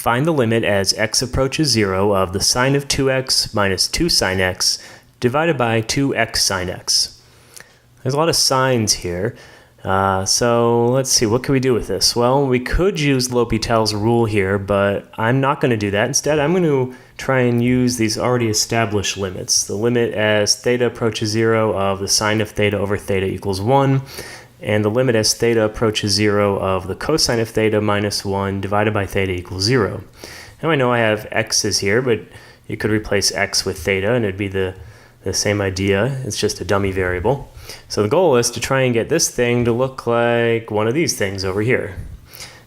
Find the limit as x approaches 0 of the sine of 2x minus 2 sine x divided by 2x sine x. There's a lot of signs here. So let's see, what can we do with this? Well, we could use L'Hopital's rule here, but I'm not going to do that. Instead, I'm going to try and use these already established limits. The limit as theta approaches 0 of the sine of theta over theta equals 1, and the limit as theta approaches 0 of the cosine of theta minus 1 divided by theta equals 0. Now I know I have x's here, but you could replace x with theta, and it'd be the same idea. It's just a dummy variable. So the goal is to try and get this thing to look like one of these things over here.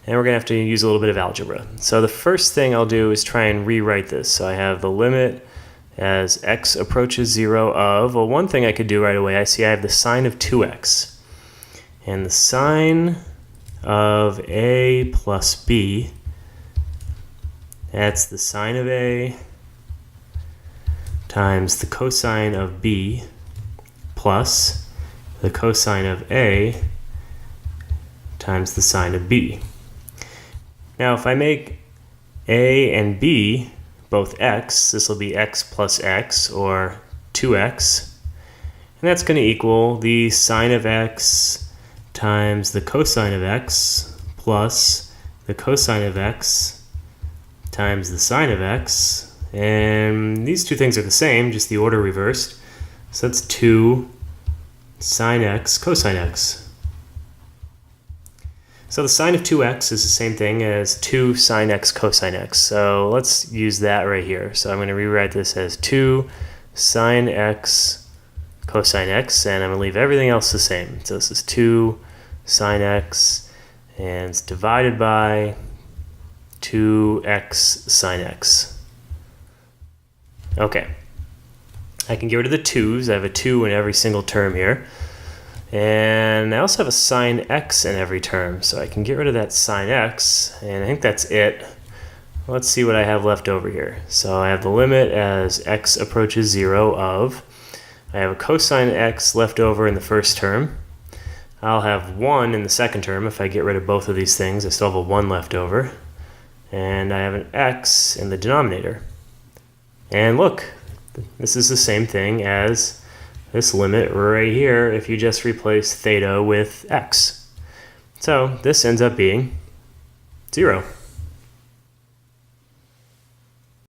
And we're going to have to use a little bit of algebra. So the first thing I'll do is try and rewrite this. So I have the limit as x approaches 0 of, well, one thing I could do right away, I see I have the sine of 2x. And the sine of a plus b, that's the sine of a times the cosine of b plus the cosine of a times the sine of b. Now if I make a and b both x, this will be x plus x, or 2x, and that's going to equal the sine of x times the cosine of x plus the cosine of x times the sine of x. And these two things are the same, just the order reversed. So that's 2 sine x cosine x. So the sine of 2x is the same thing as 2 sine x cosine x. So let's use that right here. So I'm going to rewrite this as 2 sine x cosine x, and I'm going to leave everything else the same. So this is 2 sine x, and it's divided by 2x sine x. Okay, I can get rid of the 2's. I have a 2 in every single term here. And I also have a sine x in every term, so I can get rid of that sine x, and I think that's it. Let's see what I have left over here. So I have the limit as x approaches 0 of, I have a cosine x left over in the first term. I'll have 1 in the second term. If I get rid of both of these things, I still have a 1 left over. And I have an x in the denominator. And look, this is the same thing as this limit right here if you just replace theta with x. So this ends up being 0.